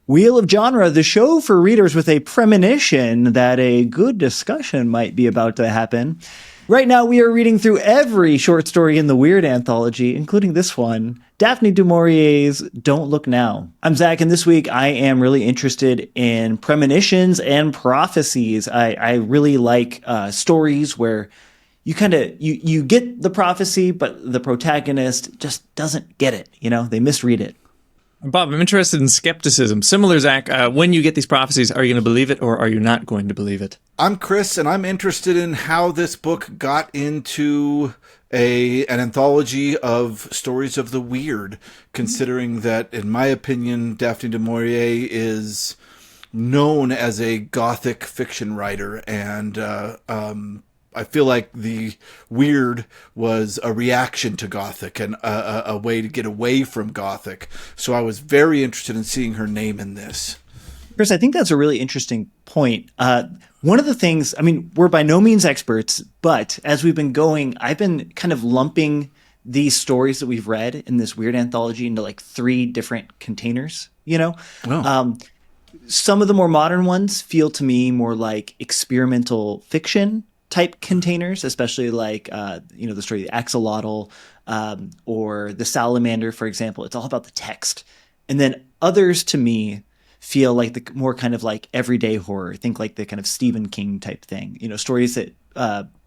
Wheel of Genre, the show for readers with a premonition that a good discussion might be about to happen. Right now, we are reading through every short story in the Weird anthology, including this one, Daphne du Maurier's Don't Look Now. I'm Zach, and this week I am really interested in premonitions and prophecies. I really like stories where you you get the prophecy, but the protagonist just doesn't get it. You know, they misread it. Bob, I'm interested in skepticism. Similar, Zach, when you get these prophecies, are you going to believe it or are you not going to believe it? I'm Chris, and I'm interested in how this book got into an anthology of stories of the weird, considering that, in my opinion, Daphne du Maurier is known as a gothic fiction writer, and I feel like the weird was a reaction to gothic and a way to get away from gothic. So I was very interested in seeing her name in this. Chris, I think that's a really interesting point. One of the things, I mean, we're by no means experts, but as we've been going, I've been kind of lumping these stories that we've read in this weird anthology into like 3 different containers, you know? Oh. Some of the more modern ones feel to me more like experimental fiction type containers, especially like, the story of the axolotl or the salamander, for example. It's all about the text. And then others to me feel like the more kind of like everyday horror. Think like the kind of Stephen King type thing, you know, stories that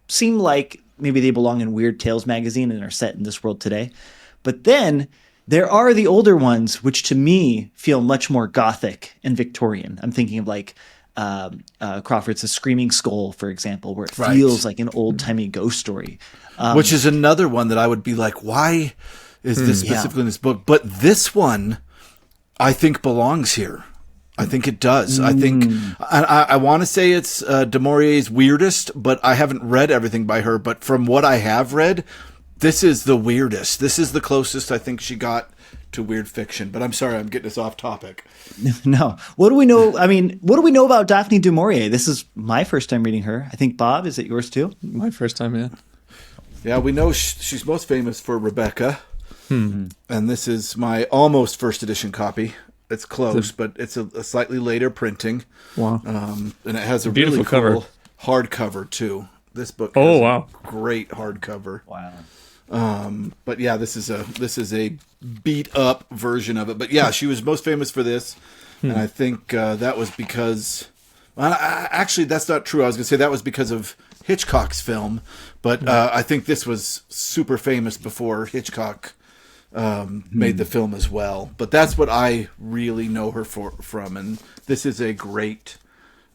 seem like maybe they belong in Weird Tales magazine and are set in this world today. But then there are the older ones, which to me feel much more gothic and Victorian. I'm thinking of like Crawford's The Screaming Skull, for example, where it feels like an old-timey ghost story. Which is another one that I would be like, why is this specifically in this book? But this one, I think, belongs here. I think it does. I think I want to say it's du Maurier's weirdest, but I haven't read everything by her. But from what I have read, this is the weirdest. This is the closest I think she got to weird fiction. But I'm sorry, I'm getting us off topic. No. What do we know? I mean, what do we know about Daphne du Maurier? This is my first time reading her. I think, Bob, is it yours too? My first time, yeah. Yeah, we know she's most famous for Rebecca. And this is my almost first edition copy. It's close, but it's a slightly later printing. Wow. And it has a beautiful really cover. Cool hardcover, too. This book has a great hardcover. Wow. But yeah, this is a beat up version of it. But yeah, she was most famous for this, and I think that was because. Actually, that's not true. I was going to say that was because of Hitchcock's film, but I think this was super famous before Hitchcock made the film as well. But that's what I really know her from, and this is a great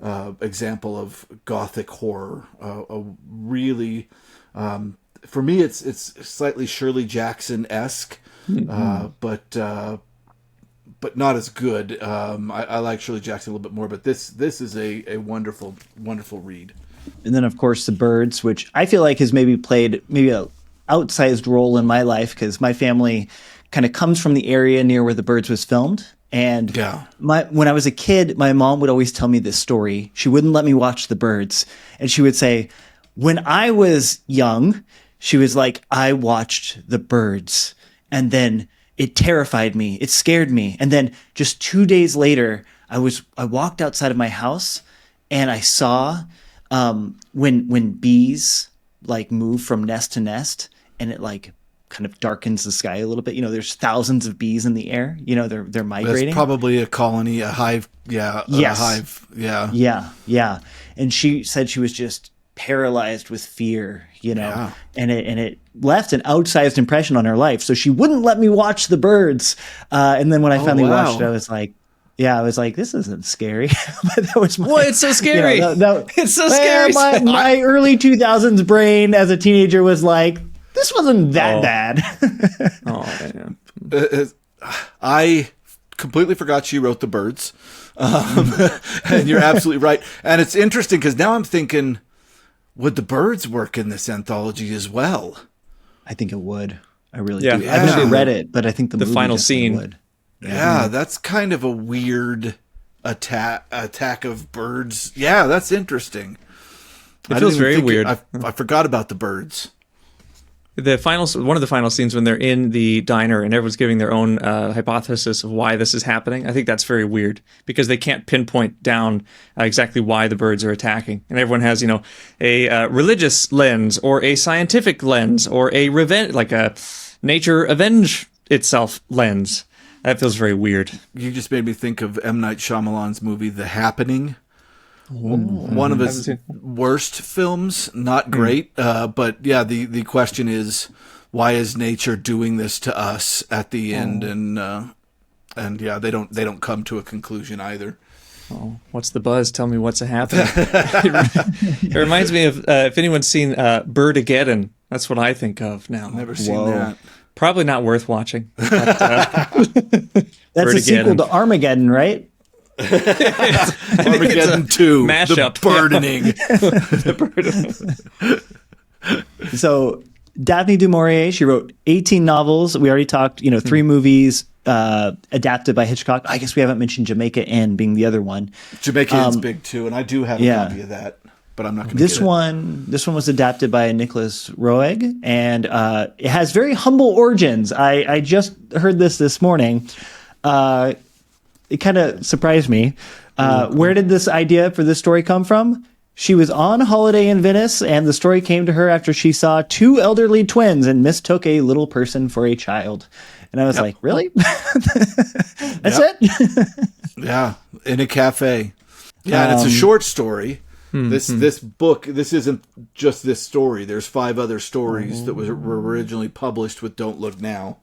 example of gothic horror. A really. For me, it's slightly Shirley Jackson-esque, but not as good. I like Shirley Jackson a little bit more, but this is a wonderful, wonderful read. And then, of course, The Birds, which I feel like has maybe played a outsized role in my life because my family kind of comes from the area near where The Birds was filmed. And when I was a kid, my mom would always tell me this story. She wouldn't let me watch The Birds. And she would say, when I was young, she was like, I watched The Birds, and then it terrified me. It scared me. And then just 2 days later, I walked outside of my house and I saw when bees like move from nest to nest and it like kind of darkens the sky a little bit. You know, there's thousands of bees in the air. You know, they're migrating. That's probably a colony, a hive. Yeah. Yes. A hive. Yeah. Yeah. And she said she was just paralyzed with fear, you know, and it left an outsized impression on her life. So she wouldn't let me watch The Birds. And then when I finally watched it, I was like, this isn't scary. But that was it's so scary. It's so scary. My early 2000s brain as a teenager was like, this wasn't that bad. I completely forgot she wrote The Birds. And you're absolutely right. And it's interesting because now I'm thinking, would The Birds work in this anthology as well? I think it would. I really do. I've never read it, but I think the movie final scene would. Yeah, that's kind of a weird attack of birds. Yeah, that's interesting. It feels very weird. I forgot about The Birds. one of the final scenes when they're in the diner and everyone's giving their own hypothesis of why this is happening. I think that's very weird because they can't pinpoint down exactly why the birds are attacking, and everyone has a religious lens or a scientific lens or a revenge, like a nature avenge itself lens. That feels very weird. You just made me think of M. Night Shyamalan's movie The Happening. One of his worst films, not great, but yeah, the question is, why is nature doing this to us at the end? And yeah, they don't come to a conclusion either. Oh, what's the buzz? Tell me what's happening. It reminds me of if anyone's seen Birdageddon. That's what I think of now. Never seen that. Probably not worth watching. But, that's a sequel to Armageddon, right? Armageddon 2, mashup. The burdening. So Daphne du Maurier, she wrote 18 novels. We already talked, 3 movies adapted by Hitchcock. I guess we haven't mentioned Jamaica Inn being the other one. Jamaica Inn's big too, and I do have a copy of that, but I'm not going to This one was adapted by Nicholas Roeg, and it has very humble origins. I just heard this morning. It kind of surprised me. Where did this idea for this story come from? She was on holiday in Venice, and the story came to her after she saw 2 elderly twins and mistook a little person for a child. And I was like, really? That's it? Yeah, in a cafe. Yeah, and it's a short story. This book, this isn't just this story. There's 5 other stories that were originally published with Don't Look Now.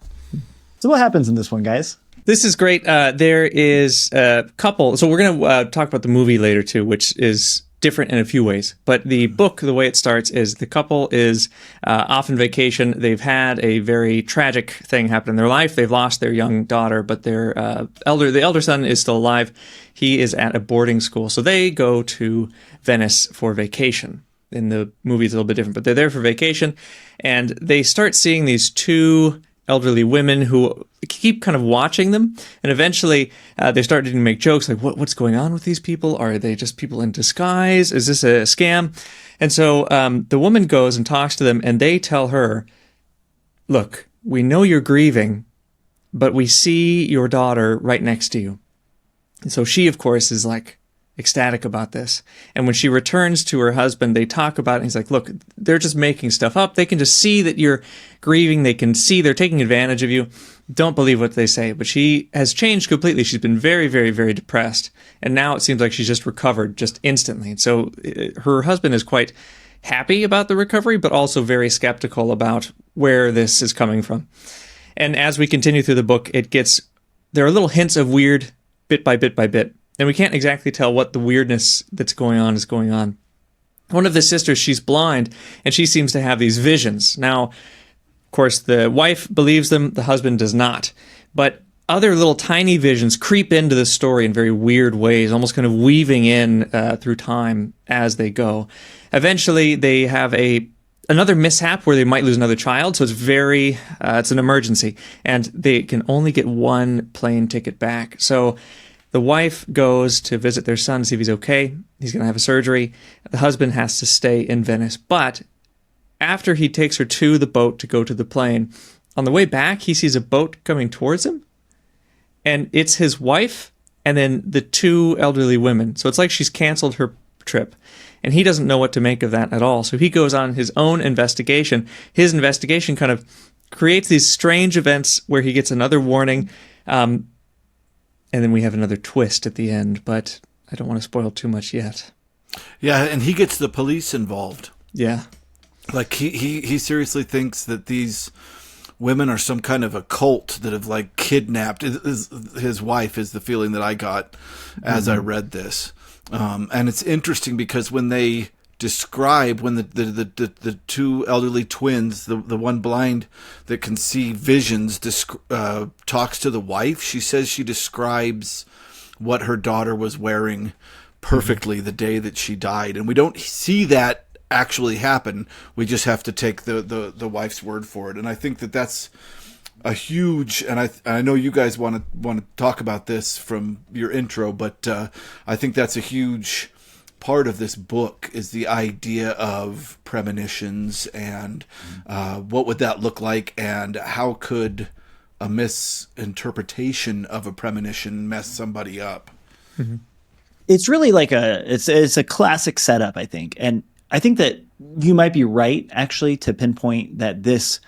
So what happens in this one, guys? This is great. There is a couple. So we're going to talk about the movie later, too, which is different in a few ways. But the book, the way it starts is the couple is off on vacation. They've had a very tragic thing happen in their life. They've lost their young daughter, but their the elder son is still alive. He is at a boarding school. So they go to Venice for vacation. In the movie, it's a little bit different, but they're there for vacation. And they start seeing these 2 elderly women who keep kind of watching them, and eventually they start to make jokes like, what's going on with these people? Are they just people in disguise? Is this a scam? And so the woman goes and talks to them, and they tell her, look, we know you're grieving, but we see your daughter right next to you. And so she, of course, is like ecstatic about this. And when she returns to her husband, they talk about it, and he's like, look, they're just making stuff up. They can just see that you're grieving. They can see they're taking advantage of you. Don't believe what they say. But she has changed completely. She's been very, very, very depressed. And now it seems like she's just recovered just instantly. And so her husband is quite happy about the recovery, but also very skeptical about where this is coming from. And as we continue through the book, there are little hints of weird bit by bit by bit. And we can't exactly tell what the weirdness that's going on is going on. One of the sisters, she's blind, and she seems to have these visions. Now, of course, the wife believes them, the husband does not. But other little tiny visions creep into the story in very weird ways, almost kind of weaving in through time as they go. Eventually, they have another mishap where they might lose another child, so it's an emergency, and they can only get 1 plane ticket back. So the wife goes to visit their son, see if he's okay. He's going to have a surgery. The husband has to stay in Venice. But after he takes her to the boat to go to the plane, on the way back, he sees a boat coming towards him. And it's his wife and then the 2 elderly women. So it's like she's canceled her trip. And he doesn't know what to make of that at all. So he goes on his own investigation. His investigation kind of creates these strange events where he gets another warning. And then we have another twist at the end, but I don't want to spoil too much yet. Yeah, and he gets the police involved. Yeah. Like he seriously thinks that these women are some kind of a cult that have like kidnapped his wife, is the feeling that I got as I read this. And it's interesting because when they describe, when the 2 elderly twins, the one blind that can see visions, talks to the wife, she says she describes what her daughter was wearing perfectly the day that she died. And we don't see that actually happen. We just have to take the wife's word for it. And I think that that's a huge, and I know you guys want to talk about this from your intro, but I think that's a huge part of this book is the idea of premonitions and what would that look like, and how could a misinterpretation of a premonition mess somebody up. Mm-hmm. It's really like it's a classic setup, I think. And I think that you might be right, actually, to pinpoint that this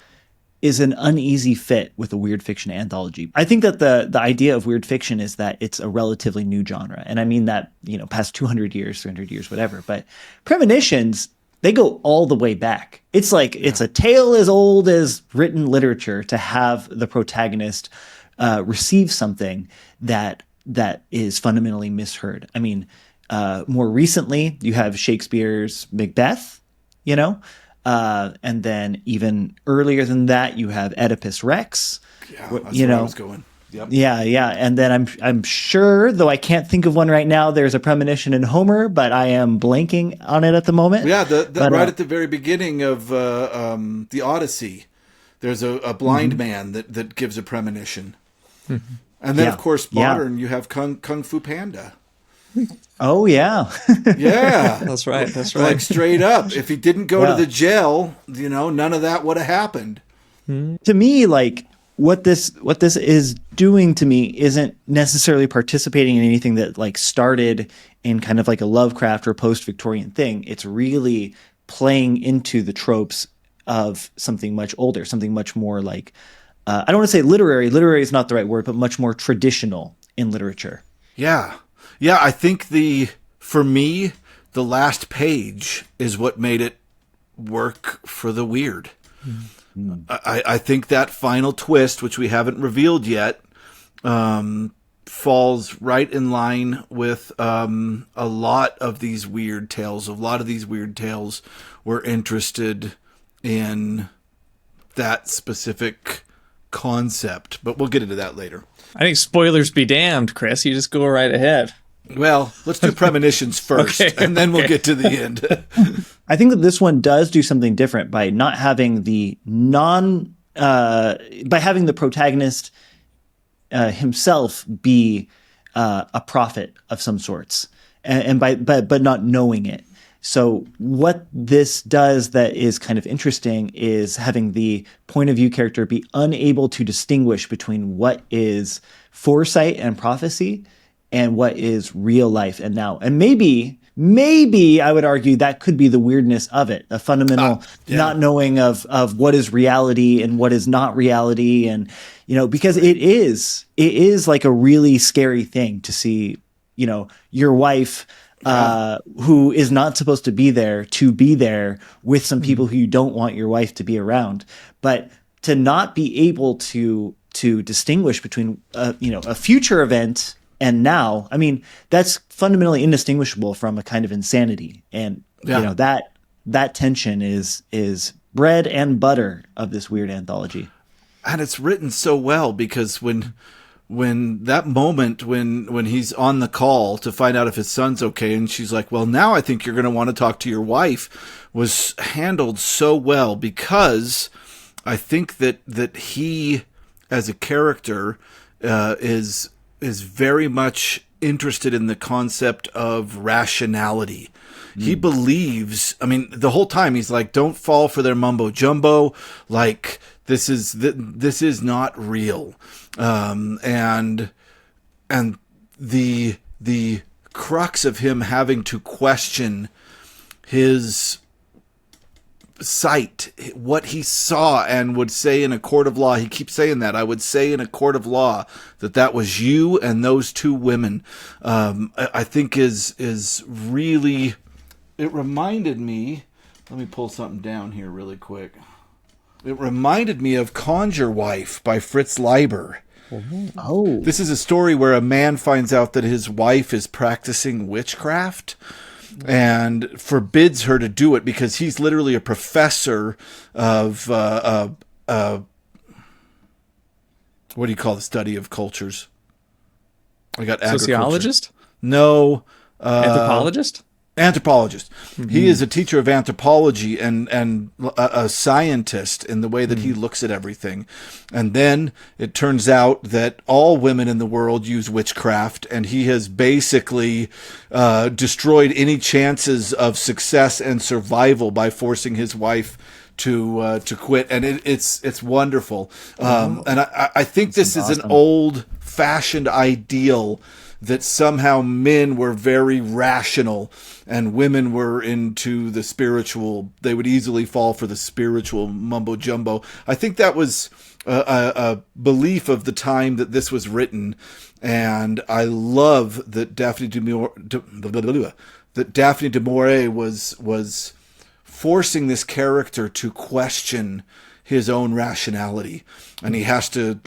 is an uneasy fit with a weird fiction anthology. I think that the idea of weird fiction is that it's a relatively new genre. And I mean that, past 200 years, 300 years, whatever. But premonitions, they go all the way back. It's like it's a tale as old as written literature to have the protagonist receive something that is fundamentally misheard. I mean, more recently, you have Shakespeare's Macbeth, and then even earlier than that, you have Oedipus Rex. Yeah, that's where I was going. Yep. Yeah. And then I'm sure, though I can't think of one right now, there's a premonition in Homer, but I am blanking on it at the moment. Yeah, right at the very beginning of the Odyssey, there's a blind man that gives a premonition. Mm-hmm. And then, of course, modern, you have Kung Fu Panda. Oh, yeah. Yeah. That's right. Like, straight up. If he didn't go to the jail, none of that would have happened. To me, like, what this is doing to me isn't necessarily participating in anything that, like, started in kind of like a Lovecraft or post-Victorian thing. It's really playing into the tropes of something much older, something much more like, I don't want to say literary. Literary is not the right word, but much more traditional in literature. Yeah. Yeah, I think for me, the last page is what made it work for the weird. Mm-hmm. I think that final twist, which we haven't revealed yet, falls right in line with a lot of these weird tales. A lot of these weird tales were interested in that specific concept, but we'll get into that later. I think spoilers be damned, Chris. You just go right ahead. Well, let's do premonitions first, and then we'll get to the end. I think that this one does do something different by not having by having the protagonist himself be a prophet of some sorts, but not knowing it. So what this does that is kind of interesting is having the point of view character be unable to distinguish between what is foresight and prophecy and what is real life and now. And maybe I would argue that could be the weirdness of it, a fundamental not knowing of what is reality and what is not reality. And, because it is like a really scary thing to see, your wife who is not supposed to be there with some people who you don't want your wife to be around, but to not be able to distinguish between a future event and now. I mean, that's fundamentally indistinguishable from a kind of insanity, and that tension is bread and butter of this weird anthology. And it's written so well, because when that moment when he's on the call to find out if his son's okay, and she's like, well, now I think you're going to want to talk to your wife, was handled so well, because I think that he, as a character, is very much interested in the concept of rationality. He believes, I mean, the whole time he's like, don't fall for their mumbo jumbo. Like, this is not real. And the crux of him having to question his sight, what he saw, and would say in a court of law, he keeps saying that, I would say in a court of law that was you and those two women, I think is really, it reminded me, let me pull something down here really quick. It reminded me of Conjure Wife by Fritz Leiber. Oh. This is a story where a man finds out that his wife is practicing witchcraft and forbids her to do it, because he's literally a professor of what do you call the study of cultures? I got sociologist? No. Anthropologist? Anthropologist. He is a teacher of anthropology and a scientist in the way that he looks at everything. And then it turns out that all women in the world use witchcraft, and he has basically destroyed any chances of success and survival by forcing his wife to quit. And it's wonderful. And I think this is an old-fashioned ideal that somehow men were very rational and women were into the spiritual. They would easily fall for the spiritual mumbo jumbo. I think that was a belief of the time that this was written. And I love that Daphne du Maurier was forcing this character to question his own rationality, and he has to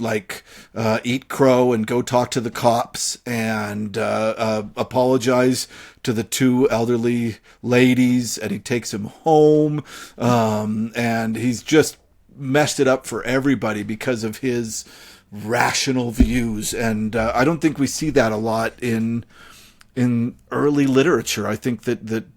eat crow and go talk to the cops and apologize to the two elderly ladies, and he takes him home, and he's just messed it up for everybody because of his rational views. And I don't think we see that a lot in early literature. I think that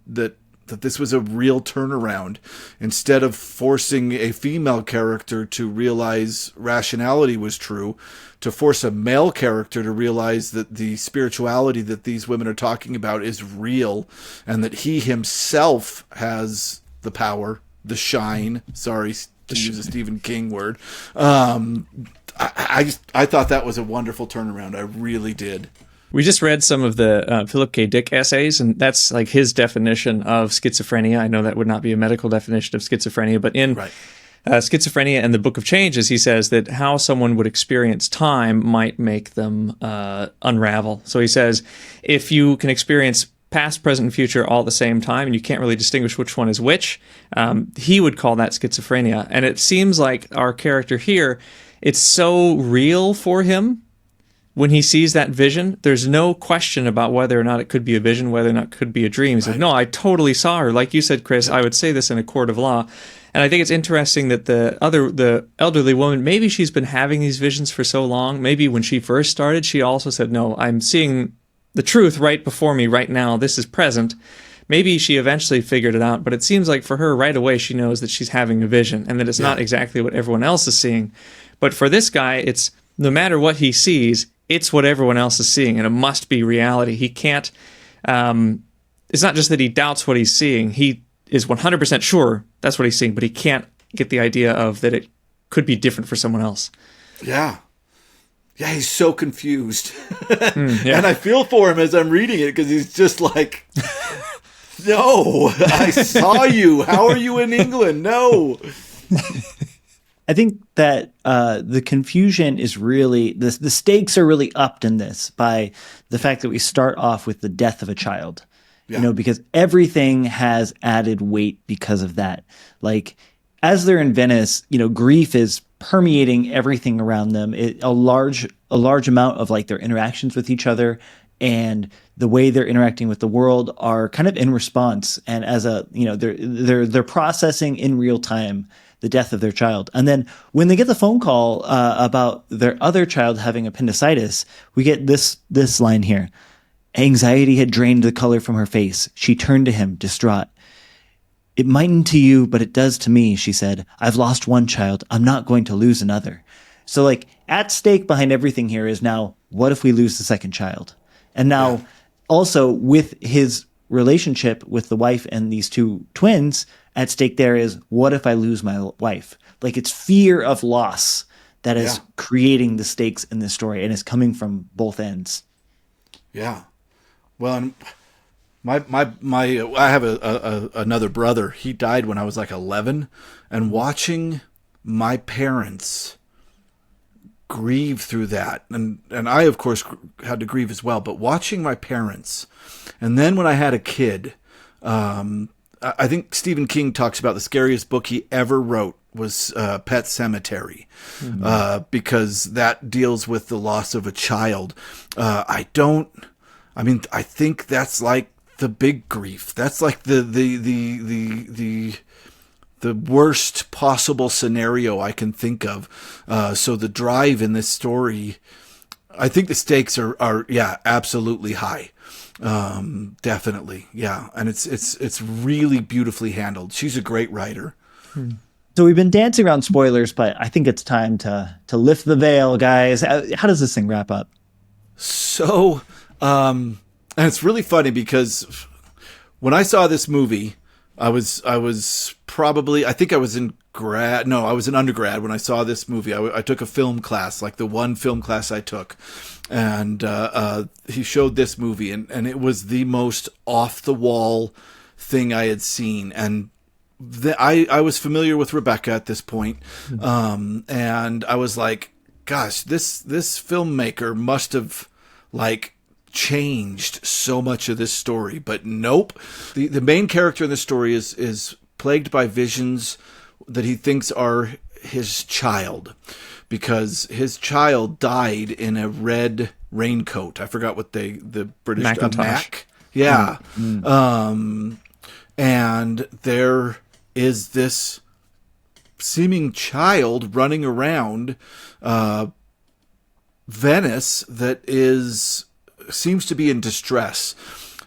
this was a real turnaround. Instead of forcing a female character to realize rationality was true, to force a male character to realize that the spirituality that these women are talking about is real, and that he himself has the power, the shine. Sorry to use a Stephen King word. I thought that was a wonderful turnaround. I really did. We just read some of the Philip K. Dick essays, and that's like his definition of schizophrenia. I know that would not be a medical definition of schizophrenia, but in Schizophrenia and the Book of Changes, he says that how someone would experience time might make them unravel. So he says, if you can experience past, present, and future all at the same time, and you can't really distinguish which one is which, he would call that schizophrenia. And it seems like our character here, it's so real for him. When he sees that vision, there's no question about whether or not it could be a vision, whether or not it could be a dream. He said, no, I totally saw her. Like you said, Chris, I would say this in a court of law. And I think it's interesting that the elderly woman, maybe she's been having these visions for so long. Maybe when she first started, she also said, no, I'm seeing the truth right before me right now. This is present. Maybe she eventually figured it out, but it seems like for her right away, she knows that she's having a vision and that it's not exactly what everyone else is seeing. But for this guy, it's no matter what he sees, it's what everyone else is seeing, and it must be reality. He can't, it's not just that he doubts what he's seeing. He is 100% sure that's what he's seeing, but he can't get the idea of that it could be different for someone else. Yeah. Yeah, he's so confused. And I feel for him as I'm reading it, because he's just like, no, I saw you. How are you in England? No. I think that the confusion is really, the stakes are really upped in this by the fact that we start off with the death of a child, because everything has added weight because of that. Like, as they're in Venice, grief is permeating everything around them. A large amount of like their interactions with each other and the way they're interacting with the world are kind of in response. And as they're processing in real time the death of their child. And then when they get the phone call about their other child having appendicitis, we get this line here. Anxiety had drained the color from her face. She turned to him, distraught. It mightn't to you, but it does to me, she said. I've lost one child. I'm not going to lose another. So like at stake behind everything here is now, what if we lose the second child? And now also with his relationship with the wife and these two twins, at stake there is, what if I lose my wife? Like, it's fear of loss that is creating the stakes in this story, and is coming from both ends. Yeah. Well, and I have another brother. He died when I was like 11, and watching my parents grieve through that, and I of course had to grieve as well, but watching my parents, and then when I had a kid, I think Stephen King talks about the scariest book he ever wrote was Pet Sematary, because that deals with the loss of a child. I think that's like the big grief. That's like the worst possible scenario I can think of. So the drive in this story, I think the stakes are absolutely high. Definitely. Yeah. And it's really beautifully handled. She's a great writer. So we've been dancing around spoilers, but I think it's time to lift the veil, guys. How does this thing wrap up? So, and it's really funny because when I saw this movie, I was probably, I think I was in I was an undergrad when I saw this movie. I took a film class, like the one film class I took. And he showed this movie, and it was the most off-the-wall thing I had seen. And I was familiar with Rebecca at this point, and I was like, gosh, this filmmaker must have, like, changed so much of this story. But nope. The main character in the story is plagued by visions that he thinks are his child, because his child died in a red raincoat. I forgot what the British Macintosh. Yeah. And there is this seeming child running around Venice that seems to be in distress.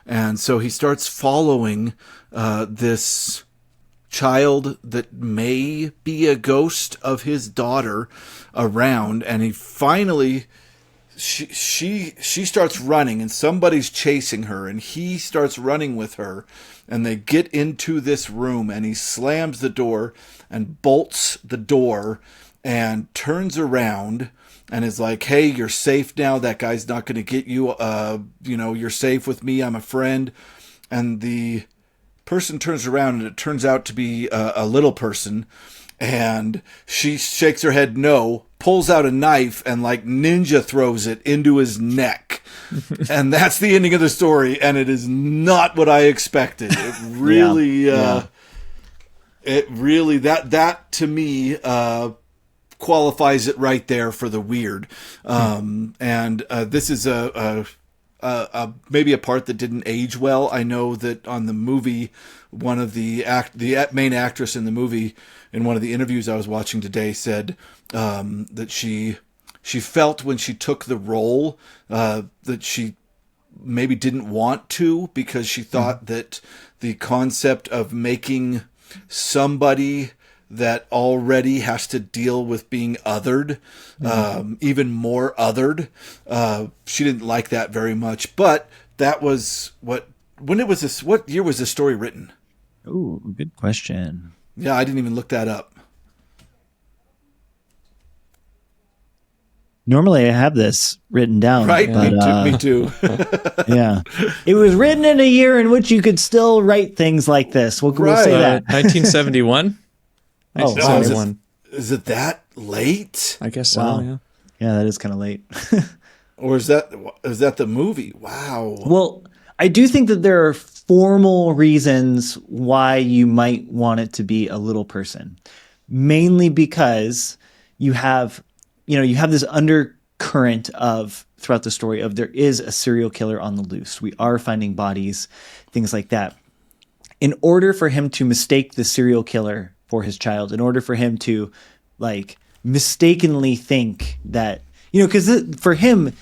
And so he starts following this child that may be a ghost of his daughter around, and he finally she starts running, and somebody's chasing her, and he starts running with her, and they get into this room, and he slams the door and bolts the door and turns around and is like, hey, you're safe now. That guy's not going to get you. You're safe with me. I'm a friend. And the person turns around, and it turns out to be a little person, and she shakes her head no, pulls out a knife, and like ninja throws it into his neck. And that's the ending of the story, and it is not what I expected. It really that to me qualifies it right there for the weird. And this is maybe a part that didn't age well. I know that on the movie, one of the main actress in the movie, in one of the interviews I was watching today, said that she felt when she took the role that she maybe didn't want to, because she thought that the concept of making somebody that already has to deal with being othered, even more othered, she didn't like that very much. But that was what year was this story written? Ooh, good question. Yeah, I didn't even look that up. Normally I have this written down. Right, but, me too. Yeah. It was written in a year in which you could still write things like this. We'll say that. 1971? Oh, 1971. Is it that late? I guess so, Wow. yeah. Yeah, that is kind of late. Or is that the movie? Wow. Well, I do think that there are formal reasons why you might want it to be a little person. Mainly because you have this undercurrent of throughout the story of there is a serial killer on the loose. We are finding bodies, things like that. In order for him to mistake the serial killer for his child, in order for him to like mistakenly think that, because for him,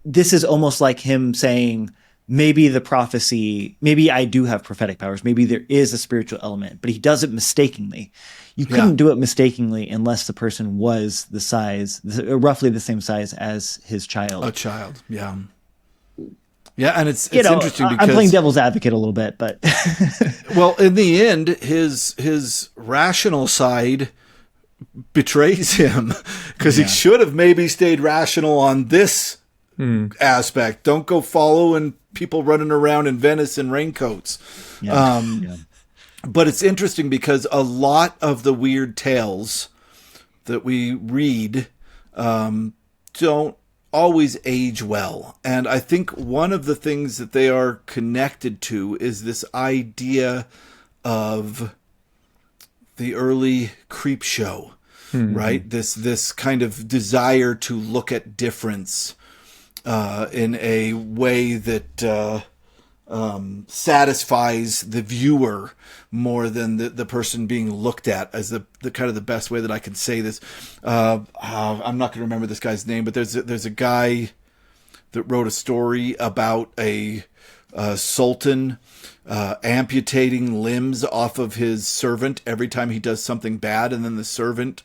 this is almost like him saying, maybe the prophecy, maybe I do have prophetic powers, maybe there is a spiritual element, but he does it mistakenly. You couldn't do it mistakenly unless the person was roughly the same size as his child. A child, yeah. Yeah, and it's interesting because I'm playing devil's advocate a little bit, but well, in the end, his rational side betrays him, because he should have maybe stayed rational on this aspect. Don't go following people running around in Venice in raincoats. But it's interesting because a lot of the weird tales that we read don't always age well. And I think one of the things that they are connected to is this idea of the early creep show, right? This kind of desire to look at difference in a way that satisfies the viewer more than the person being looked at, as the kind of the best way that I can say this. I'm not going to remember this guy's name, but there's a guy that wrote a story about a sultan amputating limbs off of his servant every time he does something bad, and then the servant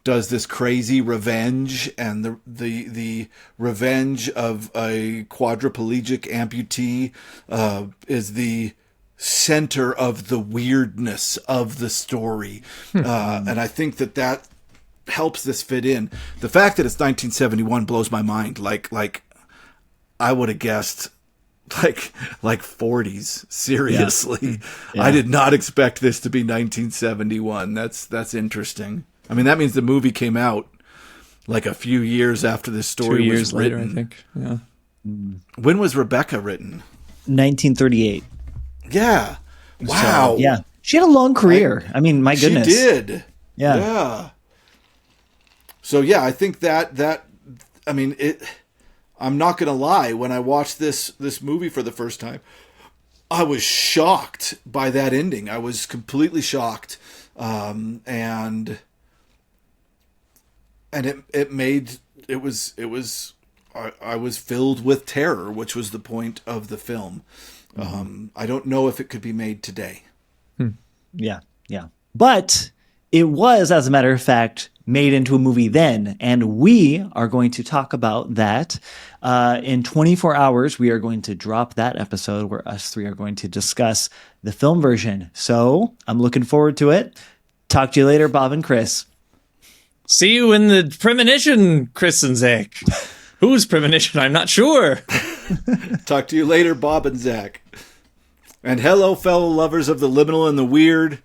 does this crazy revenge, and the revenge of a quadriplegic amputee is the center of the weirdness of the story. And I think that helps this fit in. The fact that it's 1971 blows my mind. Like I would have guessed like 40s. Seriously. Yeah. I did not expect this to be 1971. That's interesting. I mean, that means the movie came out like a few years after this story 2 years was written. later, I think. Yeah. When was Rebecca written? 1938. Yeah. Wow. So, yeah. She had a long career. I mean, my goodness. She did. Yeah. Yeah. So yeah, I think that I mean, I'm not going to lie, when I watched this movie for the first time, I was shocked by that ending. I was completely shocked. And it was I was filled with terror, which was the point of the film. I don't know if it could be made today. Yeah. But it was, as a matter of fact, made into a movie then, and we are going to talk about that in 24 hours. We are going to drop that episode where us three are going to discuss the film version. So I'm looking forward to it. Talk to you later, Bob and Chris. See you in the Premonition, Chris and Zach. Whose Premonition? I'm not sure. Talk to you later, Bob and Zach. And hello, fellow lovers of the liminal and the weird.